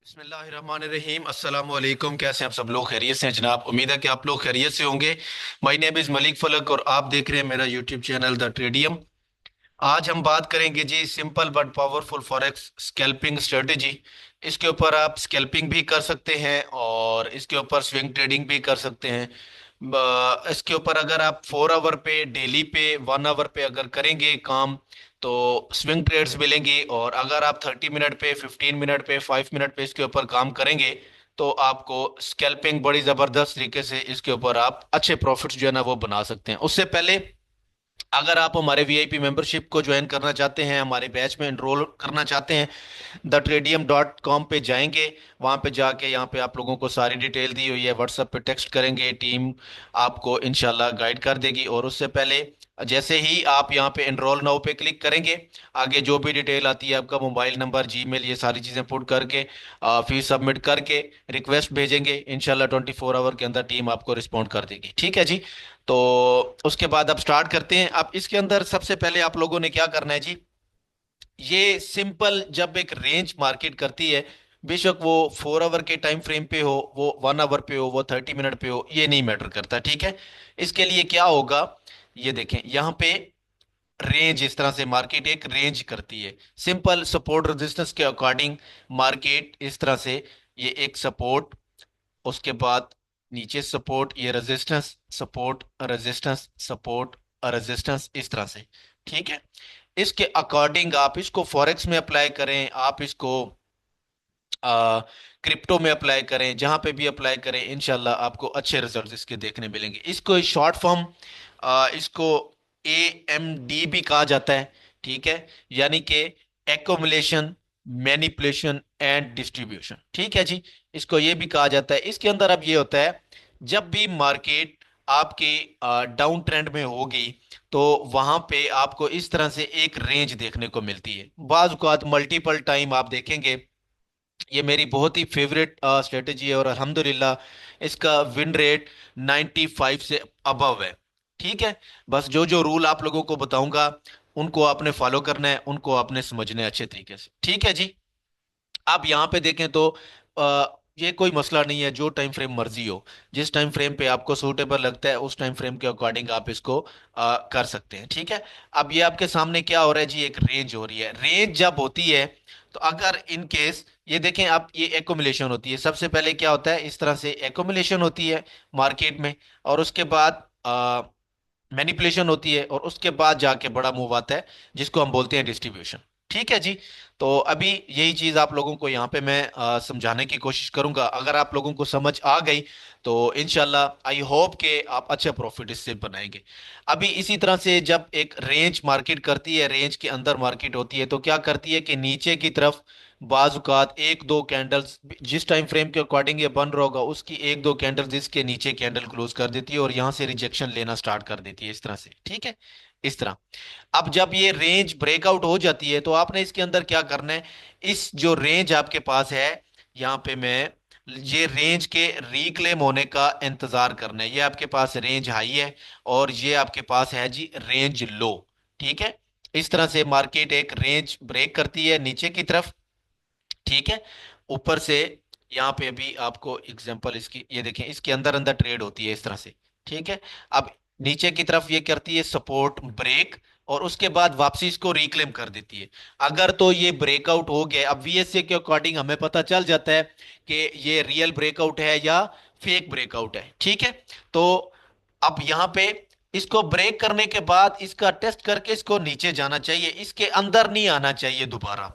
बिस्मिल्लाहिर्रहमानिर्रहीम अस्सलाम वालेकुम। कैसे हैं आप सब लोग? खैरियत से हैं जनाब? उम्मीद है कि आप लोग खैरियत से होंगे। माय नेम इज़ मलिक फलक और आप देख रहे हैं मेरा यूट्यूब चैनल द ट्रेडियम। आज हम बात करेंगे जी simple but powerful forex scalping strategy. इसके ऊपर आप स्कैल्पिंग भी कर सकते हैं और इसके ऊपर स्विंग ट्रेडिंग भी कर सकते हैं। इसके ऊपर अगर आप 4 आवर पे डेली पे 1 आवर पे अगर करेंगे काम तो स्विंग ट्रेड्स मिलेंगी, और अगर आप 30 मिनट पे 15 मिनट पे 5 मिनट पे इसके ऊपर काम करेंगे तो आपको स्कैल्पिंग बड़ी ज़बरदस्त तरीके से इसके ऊपर आप अच्छे प्रॉफिट्स जो है ना वो बना सकते हैं। उससे पहले अगर आप हमारे वीआईपी मेंबरशिप को ज्वाइन करना चाहते हैं, हमारे बैच में एनरोल करना चाहते हैं, thetradium.com पे जाएंगे। वहां पे जाके यहाँ पे आप लोगों को सारी डिटेल दी हुई है, व्हाट्सएप पे टेक्स्ट करेंगे, टीम आपको इंशाल्लाह गाइड कर देगी। और उससे पहले जैसे ही आप यहाँ पे एनरोल नाउ पे क्लिक करेंगे, आगे जो भी डिटेल आती है, आपका मोबाइल नंबर, जीमेल, ये सारी चीज़ें पुट करके फीस सबमिट करके रिक्वेस्ट भेजेंगे, इंशाल्लाह 24 आवर के अंदर टीम आपको रिस्पॉन्ड कर देगी। ठीक है जी। तो उसके बाद आप स्टार्ट करते हैं। अब इसके अंदर सबसे पहले आप लोगों ने क्या करना है जी, ये सिंपल जब एक रेंज मार्केट करती है, बेशक वो 4 आवर के टाइम फ्रेम पे हो, वो 1 आवर पे हो, वो 30 मिनट पे हो, ये नहीं मैटर करता। ठीक है। इसके लिए क्या होगा, ये देखें यहाँ पे रेंज, इस तरह से मार्केट एक रेंज करती है सिंपल सपोर्ट रेजिस्टेंस के अकॉर्डिंग। मार्केट इस तरह से, ये एक सपोर्ट, उसके बाद नीचे सपोर्ट, ये resistance, support, resistance, support, resistance, इस तरह से। ठीक है। इसके अकॉर्डिंग आप इसको फॉरेक्स में अप्लाई करें, आप इसको क्रिप्टो में अप्लाई करें, जहां पे भी अप्लाई करें, इंशाल्लाह आपको अच्छे रिजल्ट्स इसके देखने मिलेंगे। इसको शॉर्ट फॉर्म, इसको AMD भी कहा जाता है। ठीक है। यानी कि एक्युमुलेशन, मैनिपुलेशन एंड डिस्ट्रीब्यूशन। ठीक है जी। इसको ये भी कहा जाता है। इसके अंदर अब ये होता है, जब भी मार्केट आपके डाउन ट्रेंड में होगी तो वहां पे आपको इस तरह से एक रेंज देखने को मिलती है। बाज औक़ात मल्टीपल टाइम आप देखेंगे, ये मेरी बहुत ही फेवरेट स्ट्रेटेजी है और अल्हम्दुलिल्लाह इसका विन रेट 95 से अबव है। ठीक है। बस जो जो रूल आप लोगों को बताऊंगा उनको आपने फॉलो करना है, उनको आपने समझना है अच्छे तरीके से। ठीक है जी। आप यहाँ पे देखें तो ये कोई मसला नहीं है, जो टाइम फ्रेम मर्जी हो, जिस टाइम फ्रेम पे आपको सूटेबल लगता है उस टाइम फ्रेम के अकॉर्डिंग आप इसको कर सकते हैं। ठीक है। अब ये आपके सामने क्या हो रहा है जी, एक रेंज हो रही है। रेंज जब होती है तो अगर इन केस ये देखें आप, ये एकोमुलेशन होती है। सबसे पहले क्या होता है, इस तरह से एकोमुलेशन होती है मार्केट में, और उसके बाद मैनिपुलेशन होती है, और उसके बाद जाके बड़ा मूव आता है जिसको हम बोलते हैं डिस्ट्रीब्यूशन। ठीक है जी। तो अभी यही चीज आप लोगों को यहाँ पे मैं समझाने की कोशिश करूंगा। अगर आप लोगों को समझ आ गई तो इनशाला आई होप कि आप अच्छा प्रॉफिट इससे बनाएंगे। अभी इसी तरह से जब एक रेंज मार्केट करती है, रेंज के अंदर मार्केट होती है, तो क्या करती है कि नीचे की तरफ बाजुकात एक दो कैंडल्स, जिस टाइम फ्रेम के अकॉर्डिंग ये बन रहा होगा उसकी एक दो कैंडल्स इसके नीचे कैंडल क्लोज कर देती है और यहां से रिजेक्शन लेना स्टार्ट कर देती है, इस तरह से। ठीक है। इस तरह अब जब ये रेंज ब्रेकआउट हो जाती है तो आपने इसके अंदर क्या करना है, इस जो रेंज आपके पास है, यहाँ पे मैं ये रेंज के रिक्लेम होने का इंतजार करना है। ये आपके पास रेंज हाई है और ये आपके पास है जी रेंज लो। ठीक है। इस तरह से मार्केट एक रेंज ब्रेक करती है नीचे की तरफ। ठीक है। ऊपर से यहाँ पे अभी आपको एग्जांपल इसकी ये देखें, इसके अंदर अंदर ट्रेड होती है इस तरह से। ठीक है। अब नीचे की तरफ ये करती है सपोर्ट ब्रेक, और उसके बाद वापसी इसको रिक्लेम कर देती है। अगर तो ये ब्रेकआउट हो गया, अब VSA के अकॉर्डिंग हमें पता चल जाता है कि ये रियल ब्रेकआउट है या फेक ब्रेकआउट है। ठीक है। तो अब यहाँ पे इसको ब्रेक करने के बाद इसका टेस्ट करके इसको नीचे जाना चाहिए, इसके अंदर नहीं आना चाहिए दोबारा।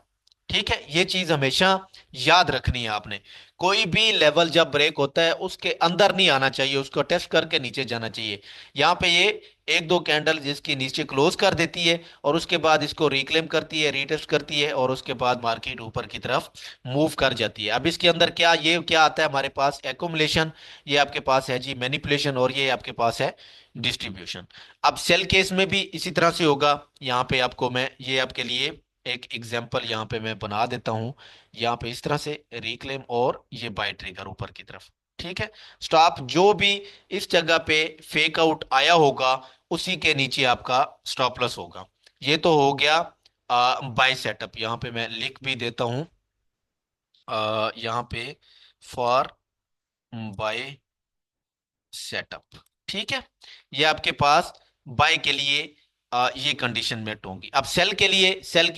ठीक है। ये चीज हमेशा याद रखनी है आपने। कोई भी लेवल जब ब्रेक होता है उसके अंदर नहीं आना चाहिए, उसको टेस्ट करके नीचे जाना चाहिए। यहाँ पे ये एक दो कैंडल जिसकी नीचे क्लोज कर देती है और उसके बाद इसको रिक्लेम करती है, रीटेस्ट करती है, और उसके बाद मार्केट ऊपर की तरफ मूव कर जाती है। अब इसके अंदर क्या, ये क्या आता है हमारे पास, एकोमुलेशन, ये आपके पास है जी मैनिपुलेशन, और ये आपके पास है डिस्ट्रीब्यूशन। अब सेल केस में भी इसी तरह से होगा। यहाँ पे आपको मैं ये आपके लिए एक एग्जांपल यहाँ पे मैं बना देता हूँ। यहाँ पे इस तरह से रिक्लेम और ये बाय ट्रिगर ऊपर की तरफ। ठीक है। स्टॉप जो भी इस जगह पे फेक आउट आया होगा उसी के नीचे आपका स्टॉप लॉस होगा। ये तो हो गया बाय सेटअप, यहाँ पे मैं लिख भी देता हूँ। यहाँ पे फॉर बाय सेटअप, ठीक है। ये आपके पास बाय के लिए ये कंडीशन मेट होंगी। अब सेल के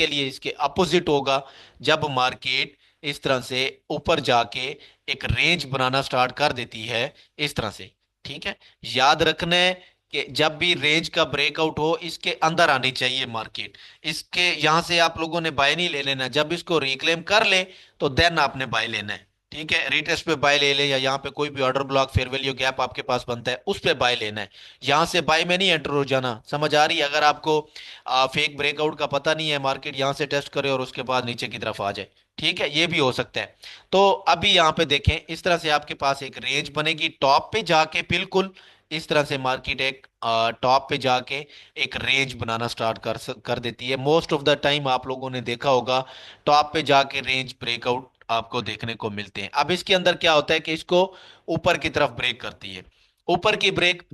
लिए इसके अपोजिट होगा। जब मार्केट इस तरह से ऊपर जाके एक रेंज बनाना स्टार्ट कर देती है इस तरह से, ठीक है। याद रखना है कि जब भी रेंज का ब्रेकआउट हो इसके अंदर आनी चाहिए मार्केट। इसके यहां से आप लोगों ने बाय नहीं ले लेना। जब इसको रिक्लेम कर ले तो देन आपने बाय लेना है, ठीक है। रिटेस्ट पे बाय ले ले, या यहाँ पे कोई भी order block fair value gap आपके पास बनता है उस पे बाय लेना है। यहाँ से बाय में नहीं एंटर हो जाना। समझ आ रही है? अगर आपको फेक ब्रेकआउट का पता नहीं है, मार्केट यहाँ से टेस्ट करे और उसके बाद नीचे की तरफ आ जाए, ठीक है, ये भी हो सकता है। तो अभी यहाँ पे देखें, इस तरह से आपके पास एक रेंज बनेगी टॉप पे जाके, बिल्कुल इस तरह से मार्केट एक टॉप पे जाके एक रेंज बनाना स्टार्ट कर देती है। मोस्ट ऑफ द टाइम आप लोगों ने देखा होगा टॉप पे जाके रेंज ब्रेकआउट आपको देखने को मिलते हैं। अब इसके अंदर क्या होता है कि इसको ऊपर की तरफ ब्रेक करती है।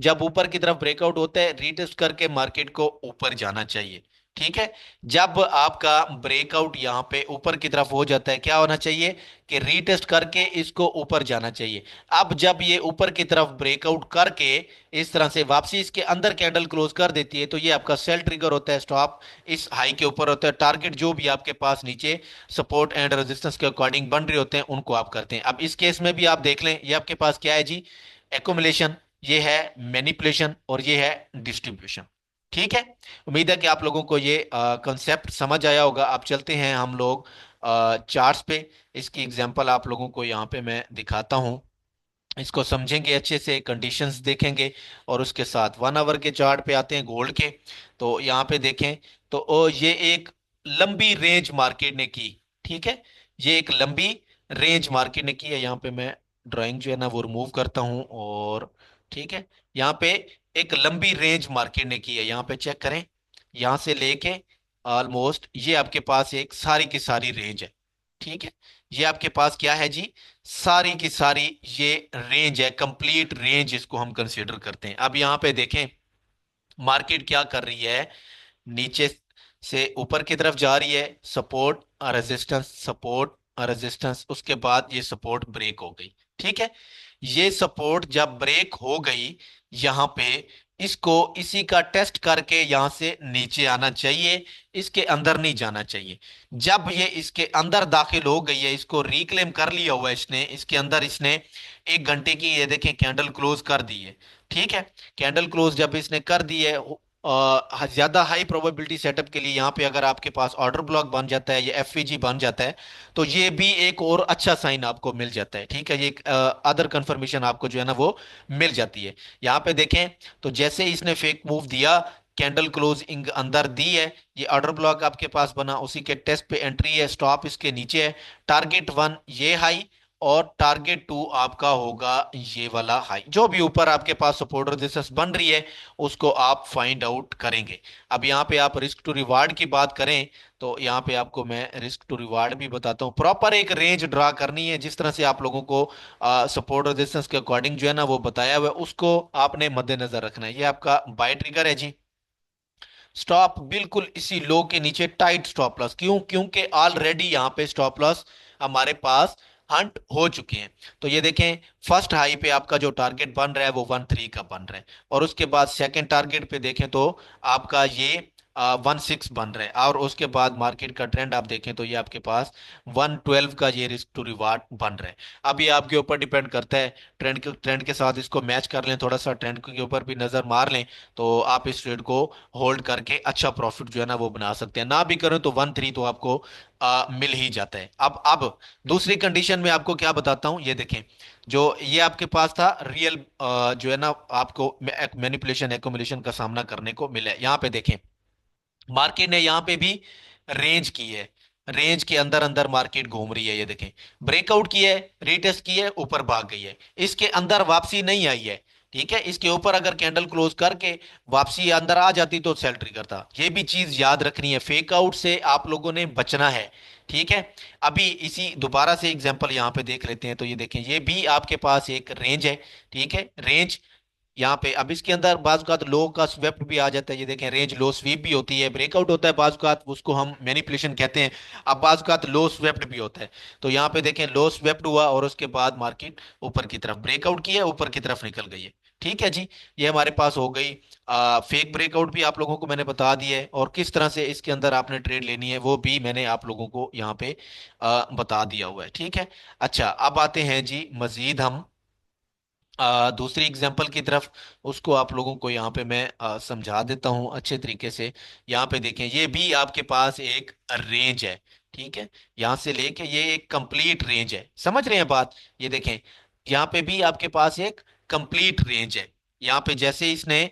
जब ऊपर की तरफ ब्रेकआउट होता है, रीटेस्ट करके मार्केट को ऊपर जाना चाहिए, ठीक है। जब आपका ब्रेकआउट यहां पे ऊपर की तरफ हो जाता है, क्या होना चाहिए कि रीटेस्ट करके इसको ऊपर जाना चाहिए। अब जब ये ऊपर की तरफ ब्रेकआउट करके इस तरह से वापसी इसके अंदर कैंडल क्लोज कर देती है, तो ये आपका सेल ट्रिगर होता है। स्टॉप इस हाई के ऊपर होता है। टारगेट जो भी आपके पास नीचे सपोर्ट एंड रेजिस्टेंस के अकॉर्डिंग बन रहे होते हैं उनको आप करते हैं। अब इस केस में भी आप देख लें, ये आपके पास क्या है जी? एकोमुलेशन, ये है मैनिपुलेशन, और ये है डिस्ट्रीब्यूशन, ठीक है। उम्मीद है कि आप लोगों को ये कंसेप्ट समझ आया होगा। आप चलते हैं हम लोग चार्ट्स पे। इसकी एग्जांपल आप लोगों को यहाँ पे मैं दिखाता हूँ। इसको समझेंगे अच्छे से, कंडीशंस देखेंगे, और उसके साथ 1 आवर के चार्ट पे आते हैं गोल्ड के। तो यहाँ पे देखें, तो ये एक लंबी रेंज मार्केट ने की, ठीक है। ये एक लंबी रेंज मार्केट ने की है। यहाँ पे मैं ड्राइंग जो है ना वो रिमूव करता हूँ, और ठीक है, यहाँ पे एक लंबी रेंज मार्केट ने की है। यहाँ पे चेक करें, यहाँ से लेके ऑलमोस्ट ये आपके पास एक सारी की सारी रेंज है, ठीक है। ये आपके पास क्या है जी? सारी की सारी ये रेंज है, कंप्लीट रेंज इसको हम कंसीडर करते हैं। अब यहाँ पे देखें मार्केट क्या कर रही है, नीचे से ऊपर की तरफ जा रही है। सपोर्ट और रेजिस्टेंस, सपोर्ट और रेजिस्टेंस, उसके बाद ये सपोर्ट ब्रेक हो गई, ठीक है। ये सपोर्ट जब ब्रेक हो गई यहाँ पे, इसको इसी का टेस्ट करके यहां से नीचे आना चाहिए, इसके अंदर नहीं जाना चाहिए। जब ये इसके अंदर दाखिल हो गई है, इसको रिक्लेम कर लिया हुआ है इसने, इसके अंदर इसने 1 घंटे की ये देखें कैंडल क्लोज कर दी है, ठीक है। कैंडल क्लोज जब इसने कर दी है, ज्यादा हाई प्रोबेबिलिटी सेटअप के लिए यहाँ पे अगर आपके पास ऑर्डर ब्लॉक बन जाता है या एफवीजी बन जाता है, तो ये भी एक और अच्छा साइन आपको मिल जाता है, ठीक है। ये अदर कंफर्मेशन आपको जो है ना वो मिल जाती है। यहाँ पे देखें, तो जैसे ही इसने फेक मूव दिया, कैंडल क्लोजिंग अंदर दी है, ये ऑर्डर ब्लॉक आपके पास बना, उसी के टेस्ट पे एंट्री है। स्टॉप इसके नीचे है। टारगेट 1 ये हाई, और टारगेट 2 आपका होगा ये वाला हाई। जो भी ऊपर आपके पास सपोर्ट रेजिस्टेंस बन रही है उसको आप फाइंड आउट करेंगे। अब यहाँ पे आप रिस्क टू रिवार्ड की बात करें, तो यहाँ पे आपको मैं रिस्क टू रिवार्ड भी बताता हूँ। प्रॉपर एक रेंज ड्रा करनी है, जिस तरह से आप लोगों को सपोर्ट रेजिस्टेंस के अकॉर्डिंग जो है ना वो बताया हुआ है, उसको आपने मद्देनजर रखना है। ये आपका बाय ट्रिगर है जी। स्टॉप बिल्कुल इसी लो के नीचे, टाइट स्टॉप लॉस। क्यों? क्योंकि ऑलरेडी यहाँ पे स्टॉप लॉस हमारे पास हंट हो चुके हैं। तो ये देखें, फर्स्ट हाई पे आपका जो टारगेट बन रहा है वो 1 3 का बन रहा है, और उसके बाद सेकंड टारगेट पे देखें तो आपका ये 1 6 बन रहा है, और उसके बाद मार्केट का ट्रेंड आप देखें तो ये आपके पास 1 12 का ये रिस्क टू रिवार्ड बन रहा है। अब ये आपके ऊपर डिपेंड करता है, ट्रेंड के साथ इसको मैच कर लें, थोड़ा सा ट्रेंड के ऊपर भी नजर मार लें, तो आप इस ट्रेड को होल्ड करके अच्छा प्रॉफिट जो है ना वो बना सकते हैं। ना भी करें तो 1 3 तो आपको मिल ही जाता है। अब दूसरी कंडीशन में आपको क्या बताता हूं, ये देखें। जो ये आपके पास था रियल जो है ना, आपको मैनिपुलेशन एकोमुलेशन का सामना करने को मिला है। यहाँ पे देखें, मार्केट ने यहाँ पे भी रेंज की है। रेंज के अंदर अंदर मार्केट घूम रही है। ये देखें, ब्रेकआउट की है, रीटेस्ट की है, ऊपर भाग गई है, इसके अंदर वापसी नहीं आई है, ठीक है। इसके ऊपर अगर कैंडल क्लोज करके वापसी अंदर आ जाती तो सेल ट्रिगर था। ये भी चीज याद रखनी है, फेक आउट से आप लोगों ने बचना है, ठीक है। अभी इसी दोबारा से एग्जांपल यहाँ पे देख लेते हैं। तो ये देखें, ये भी आपके पास एक रेंज है, ठीक है। रेंज यहाँ पे अब इसके अंदर बाज का लो का स्वेप्ट भी आ जाता है, ये देखें रेंज लो स्वीप भी होती है, ब्रेकआउट होता है बाज का, उसको हम मैनिपुलेशन कहते हैं। अब बाज का लो स्वेप्ट भी होता है। तो यहाँ पे देखें लो स्वेप्ट हुआ और उसके बाद मार्केट ऊपर की तरफ ब्रेकआउट किया, ऊपर की तरफ निकल गई है। ठीक है जी, ये हमारे पास हो गई। फेक ब्रेकआउट भी आप लोगों को मैंने बता दिया है, और किस तरह से इसके अंदर आपने ट्रेड लेनी है वो भी मैंने आप लोगों को यहाँ पे बता दिया हुआ है। ठीक है। अच्छा, अब आते हैं जी मजीद हम दूसरी एग्जांपल की तरफ। उसको आप लोगों को यहाँ पे मैं समझा देता हूँ अच्छे तरीके से। यहाँ पे देखें, ये भी आपके पास एक रेंज है। ठीक है, यहाँ से लेके ये एक कंप्लीट रेंज है, समझ रहे हैं बात। ये देखें, यहाँ पे भी आपके पास एक कंप्लीट रेंज है। यहाँ पे जैसे इसने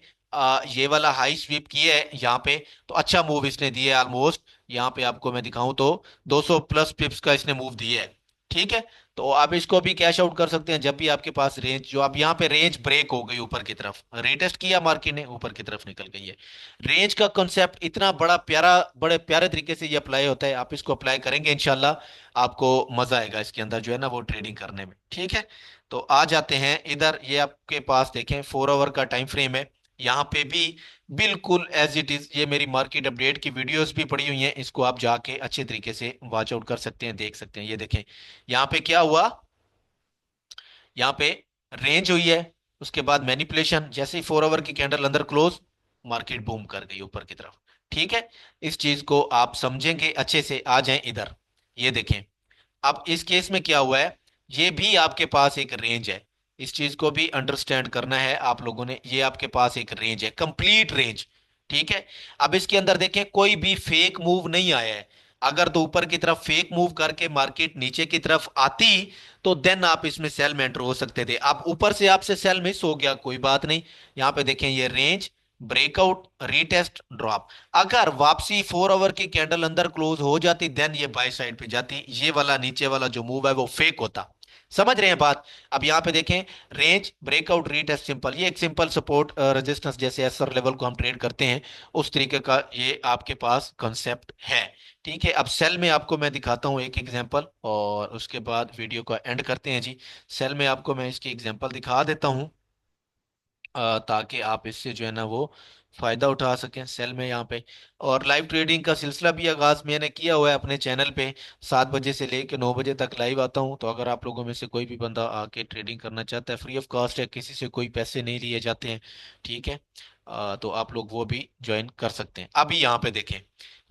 ये वाला हाई स्वीप किया है यहाँ पे, तो अच्छा मूव इसने दिया है ऑलमोस्ट। यहाँ पे आपको मैं दिखाऊं तो 200 प्लस पिप्स का इसने मूव दिया है। ठीक है, तो आप इसको भी कैश आउट कर सकते हैं जब भी आपके पास रेंज, जो आप यहाँ पे रेंज ब्रेक हो गई ऊपर की तरफ, रीटेस्ट किया मार्केट ने, ऊपर की तरफ निकल गई है। रेंज का कॉन्सेप्ट इतना बड़ा प्यारा, बड़े प्यारे तरीके से ये अप्लाई होता है। आप इसको अप्लाई करेंगे इंशाल्लाह आपको मजा आएगा इसके अंदर जो है ना वो ट्रेडिंग करने में। ठीक है, तो आ जाते हैं इधर। ये आपके पास देखें 4 आवर का टाइम फ्रेम है। यहाँ पे भी बिल्कुल एज इट इज, ये मेरी मार्केट अपडेट की वीडियोस भी पड़ी हुई हैं, इसको आप जाके अच्छे तरीके से वॉच आउट कर सकते हैं, देख सकते हैं। ये देखें यहाँ पे क्या हुआ, यहाँ पे रेंज हुई है, उसके बाद मैनिपुलेशन, जैसे ही 4 आवर की कैंडल अंदर क्लोज, मार्केट बूम कर गई ऊपर की तरफ। ठीक है, इस चीज को आप समझेंगे अच्छे से। आ जाएं इधर, ये देखें अब इस केस में क्या हुआ है, ये भी आपके पास एक रेंज है। इस चीज को भी अंडरस्टैंड करना है आप लोगों ने। ये आपके पास एक रेंज है, कंप्लीट रेंज। ठीक है, अब इसके अंदर देखें कोई भी फेक मूव नहीं आया है। अगर तो ऊपर की तरफ फेक मूव करके मार्केट नीचे की तरफ आती, तो देन आप इसमें सेल में एंटर हो सकते थे। आप ऊपर से आपसे सेल मिस हो गया, कोई बात नहीं। यहाँ पे देखें ये रेंज ब्रेकआउट, रीटेस्ट, ड्रॉप। अगर वापसी 4 आवर की कैंडल अंदर क्लोज हो जाती, देन ये बाय साइड पे जाती, ये वाला नीचे वाला जो मूव है वो फेक होता। समझ रहे हैं बात। अब यहाँ पे देखें रेंज ब्रेकआउट रीटेस्ट सिंपल, ये एक सिंपल सपोर्ट रेजिस्टेंस जैसे एसआर लेवल को हम ट्रेड करते हैं उस तरीके का ये आपके पास कंसेप्ट है। ठीक है, अब सेल में आपको मैं दिखाता हूँ एक एग्जांपल, और उसके बाद वीडियो को एंड करते हैं जी। सेल में आपको मैं इसकी एग्जांपल दिखा देता हूँ ताकि आप इससे जो है ना वो फायदा उठा सकें सेल में यहाँ पे। और लाइव ट्रेडिंग का सिलसिला भी आगाज मैंने किया हुआ है अपने चैनल पे। 7 बजे से लेकर 9 बजे तक लाइव आता हूँ। तो अगर आप लोगों में से कोई भी बंदा आके ट्रेडिंग करना चाहता है, फ्री ऑफ कॉस्ट है, किसी से कोई पैसे नहीं लिए जाते हैं। ठीक है, तो आप लोग वो भी ज्वाइन कर सकते हैं। अभी यहाँ पे देखें,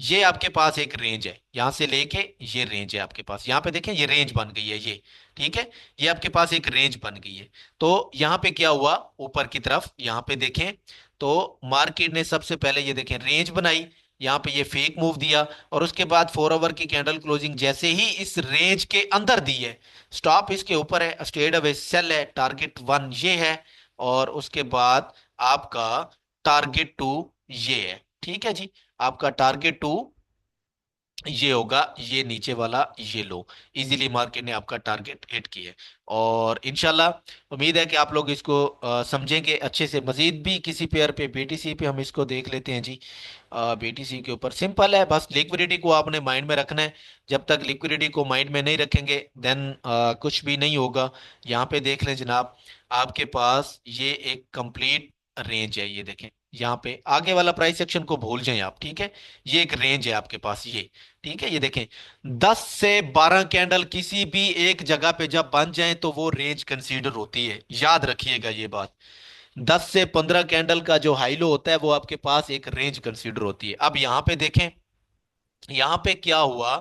ये आपके पास एक रेंज है, यहाँ से लेके ये रेंज है आपके पास। यहाँ पे देखें ये रेंज बन गई है ये। ठीक है, ये आपके पास एक रेंज बन गई है। तो यहाँ पे क्या हुआ, ऊपर की तरफ यहाँ पे देखें तो मार्केट ने सबसे पहले ये देखें रेंज बनाई, यहाँ पे ये फेक मूव दिया, और उसके बाद 4 आवर की कैंडल क्लोजिंग जैसे ही इस रेंज के अंदर दी है, स्टॉप इसके ऊपर है, स्टेड अवे सेल है, टारगेट 1 ये है, और उसके बाद आपका टारगेट 2 ये है। ठीक है जी, आपका टारगेट 2 ये होगा, ये नीचे वाला ये लो। इजीली मार्केट ने आपका टारगेट हिट किया है। और इंशाल्लाह उम्मीद है कि आप लोग इसको समझेंगे अच्छे से। मजीद भी किसी पेयर पे, बीटीसी पे हम इसको देख लेते हैं जी। बीटीसी के ऊपर सिंपल है, बस लिक्विडिटी को आपने माइंड में रखना है। जब तक लिक्विडिटी को माइंड में नहीं रखेंगे देन कुछ भी नहीं होगा। यहाँ पे देख लें जनाब, आपके पास ये एक कंप्लीट रेंज है, ये देखें। यहाँ पे आगे वाला प्राइस सेक्शन को भूल जाएं आप। ठीक है, ये एक रेंज है आपके पास ये। ठीक है, ये देखें 10 से 12 कैंडल किसी भी एक जगह पे जब बन जाए तो वो रेंज कंसीडर होती है, याद रखिएगा ये बात। 10 से 15 कैंडल का जो हाई लो होता है वो आपके पास एक रेंज कंसीडर होती है। अब यहां पे देखें, यहां पे क्या हुआ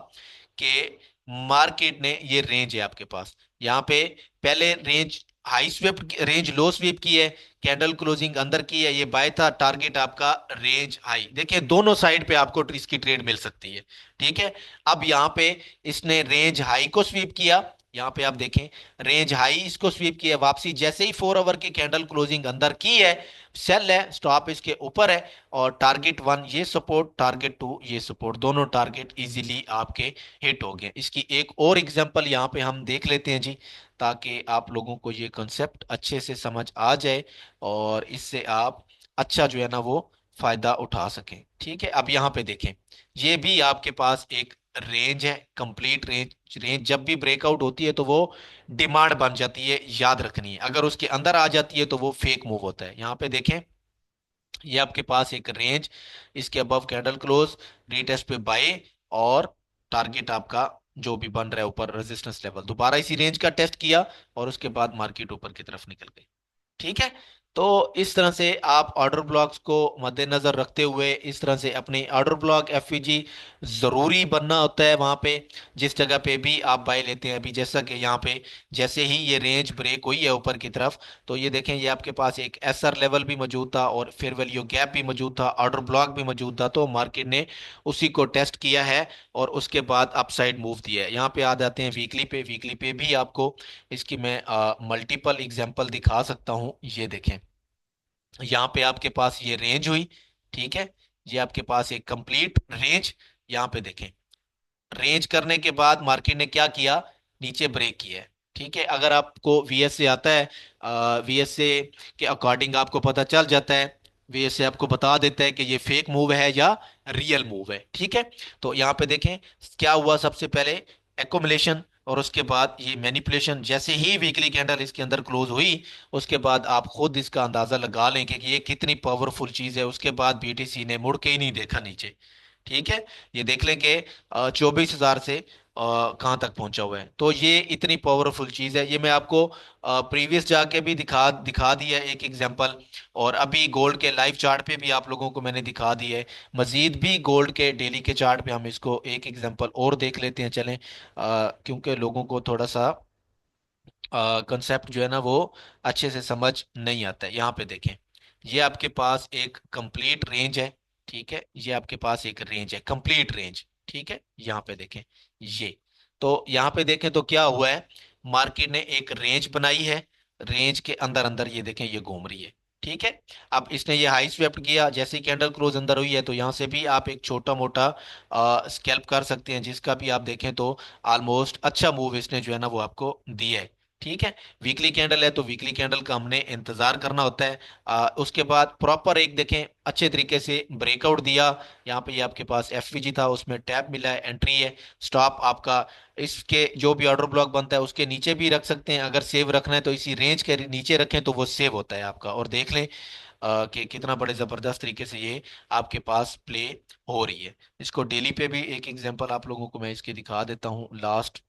कि मार्केट ने, ये रेंज है आपके पास, यहाँ पे पहले रेंज हाई स्वीप, रेंज लो स्वीप की है, कैंडल क्लोजिंग अंदर की है, ये बाय था, टारगेट आपका रेंज हाई। देखिए दोनों साइड पे आपको इसकी ट्रेड मिल सकती है। ठीक है, अब यहाँ पे इसने रेंज हाई को स्वीप किया, यहाँ पे आप देखें रेंज हाई इसको स्वीप किया, वापसी जैसे ही 4 आवर की कैंडल क्लोजिंग अंदर की है, सेल है, स्टॉप इसके ऊपर है, और टारगेट 1 ये सपोर्ट, टारगेट 2 ये सपोर्ट, दोनों टारगेट इजीली आपके हिट हो गए। इसकी एक और एग्जांपल यहाँ पे हम देख लेते हैं जी, ताकि आप लोगों को ये कॉन्सेप्ट अच्छे से समझ आ जाए और इससे आप अच्छा जो है ना वो फायदा उठा सकें। ठीक है, अब यहाँ पे देखें, ये भी आपके पास एक रेंज है, कंप्लीट रेंज। रेंज जब भी ब्रेकआउट होती है तो वो डिमांड बन जाती है, याद रखनी है। अगर उसके अंदर आ जाती है तो वो फेक मूव होता है। यहाँ पे देखें, ये आपके पास एक रेंज, इसके अबव कैंडल क्लोज, रीटेस्ट पे बाय, और टारगेट आपका जो भी बन रहा है ऊपर रेजिस्टेंस लेवल, दोबारा इसी रेंज का टेस्ट किया और उसके बाद मार्केट ऊपर की तरफ निकल गई। ठीक है। तो इस तरह से आप ऑर्डर ब्लॉक्स को मद्देनजर रखते हुए इस तरह से अपनी ऑर्डर ब्लॉक एफवीजी जरूरी बनना होता है वहां पे, जिस जगह पे भी आप बाय लेते हैं। अभी जैसा कि यहाँ पे जैसे ही ये रेंज ब्रेक हुई है ऊपर की तरफ, तो ये देखें, ये आपके पास एक एसआर लेवल भी मौजूद था और फेयर वैल्यू गैप भी मौजूद था, ऑर्डर ब्लॉक भी मौजूद था। तो मार्केट ने उसी को टेस्ट किया है और उसके बाद अपसाइड मूव दिया है। यहाँ पे आ जाते हैं वीकली पे। वीकली पे भी आपको इसकी मैं मल्टीपल एग्जांपल दिखा सकता हूँ। ये देखें, यहाँ पे आपके पास ये रेंज हुई, ठीक है, ये आपके पास एक कंप्लीट रेंज। यहाँ पे देखें, रेंज करने के बाद मार्केट ने क्या किया, नीचे ब्रेक किया है। ठीक है, अगर आपको वीएसए आता है, वीएसए के अकॉर्डिंग आपको पता चल जाता है, वीएसए आपको बता देता है कि ये फेक मूव है या रियल मूव है। ठीक है। तो यहाँ पे देखें क्या हुआ, सबसे पहले एकोमुलेशन और उसके बाद ये मैनिपुलेशन। जैसे ही वीकली कैंडल इसके अंदर क्लोज हुई, उसके बाद आप खुद इसका अंदाजा लगा लें कि ये कितनी पावरफुल चीज है। उसके बाद बीटीसी ने मुड़ के ही नहीं देखा नीचे। ठीक है, ये देख लें कि 24,000 से कहाँ तक पहुंचा हुआ है। तो ये इतनी पावरफुल चीज है। ये मैं आपको प्रीवियस जाके भी दिखा दिखा दिया एक एग्जांपल, और अभी गोल्ड के लाइव चार्ट पे भी आप लोगों को मैंने दिखा दिया है। मजीद भी गोल्ड के डेली के चार्ट पे हम इसको एक एग्जांपल और देख लेते हैं, चलें, क्योंकि लोगों को थोड़ा सा कंसेप्ट जो है ना वो अच्छे से समझ नहीं आता है। यहाँ पे देखें, ये आपके पास एक कंप्लीट रेंज है। ठीक है, ये आपके पास एक रेंज है, कंप्लीट रेंज। ठीक है, यहाँ पे देखें ये, तो यहाँ पे देखें तो क्या हुआ है, मार्केट ने एक रेंज बनाई है, रेंज के अंदर अंदर ये देखें ये घूम रही है। ठीक है, अब इसने ये हाई स्वेप्ट किया, जैसे ही कैंडल क्लोज अंदर हुई है तो यहाँ से भी आप एक छोटा मोटा स्कैल्प कर सकते हैं, जिसका भी आप देखें तो ऑलमोस्ट अच्छा मूव इसने जो है ना वो आपको दिया है। ठीक है, वीकली कैंडल है तो वीकली कैंडल का हमने इंतजार करना होता है। उसके बाद प्रॉपर एक देखें अच्छे तरीके से ब्रेकआउट दिया। यहाँ पे ये आपके पास एफवीजी था, उसमें टैप मिला है, एंट्री है, स्टॉप आपका इसके जो भी ऑर्डर ब्लॉक बनता है उसके नीचे भी रख सकते हैं। अगर सेव रखना है तो इसी रेंज के नीचे रखें तो वो सेव होता है आपका। और देख लें कि कितना बड़े जबरदस्त तरीके से ये आपके पास प्ले हो रही है। इसको डेली पे भी एक एग्जांपल आप लोगों को मैं इसके दिखा देता हूँ लास्ट,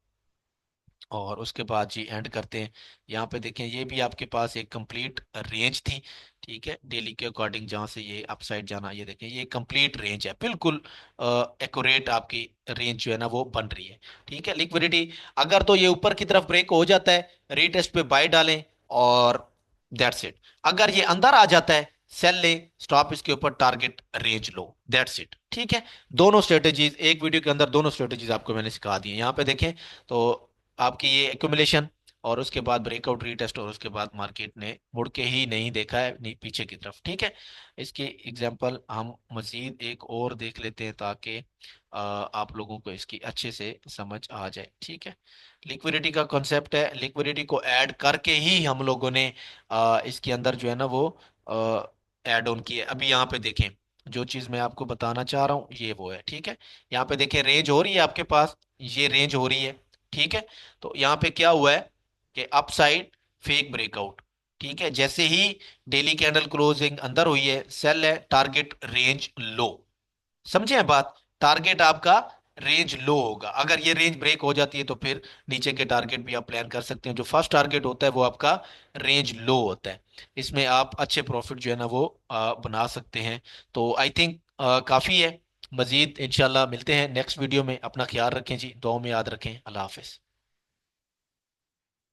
और उसके बाद जी एंड करते हैं। यहाँ पे देखें, ये भी आपके पास एक कंप्लीट रेंज थी। ठीक है, डेली के अकॉर्डिंग जहाँ से ये अपसाइड जाना, ये देखें ये कंप्लीट रेंज है, बिल्कुल एक्यूरेट आपकी रेंज जो है ना वो बन रही है। ठीक है, लिक्विडिटी अगर तो ये ऊपर की तरफ ब्रेक हो जाता है, रीटेस्ट पे बाय डालें और दैट्स इट। अगर ये अंदर आ जाता है, सेल लें, स्टॉप इसके ऊपर, target range low, that's it. ठीक है, दोनों स्ट्रेटेजीज एक वीडियो के अंदर, दोनों स्ट्रेटेजीज आपको मैंने सिखा दी है। यहाँ पे देखें तो आपकी ये एक्यूमुलेशन और उसके बाद ब्रेकआउट रीटेस्ट और उसके बाद मार्केट ने मुड़ के ही नहीं देखा है नहीं पीछे की तरफ। ठीक है, इसके एग्जांपल हम मजीद एक और देख लेते हैं ताकि आप लोगों को इसकी अच्छे से समझ आ जाए। ठीक है, लिक्विडिटी का कॉन्सेप्ट है, लिक्विडिटी को ऐड करके ही हम लोगों ने इसके अंदर जो है ना वो ऐड ऑन किया है। अभी यहाँ पे देखें, जो चीज मैं आपको बताना चाह रहा हूँ ये वो है। ठीक है, यहाँ पे देखें रेंज हो रही है आपके पास, ये रेंज हो रही है। ठीक है, तो यहाँ पे क्या हुआ है कि अपसाइड फेक ब्रेकआउट। ठीक है, जैसे ही डेली कैंडल क्लोजिंग अंदर हुई है, सेल है, टारगेट रेंज लो। समझे हैं बात, टारगेट आपका रेंज लो होगा। अगर ये रेंज ब्रेक हो जाती है तो फिर नीचे के टारगेट भी आप प्लान कर सकते हैं। जो फर्स्ट टारगेट होता है वो आपका रेंज लो होता है, इसमें आप अच्छे प्रॉफिट जो है ना वो बना सकते हैं। तो आई थिंक काफी है। मजीद इंशाल्लाह मिलते हैं नेक्स्ट वीडियो में। अपना ख्याल रखें जी, दुआ में याद रखें। अल्लाह हाफिज।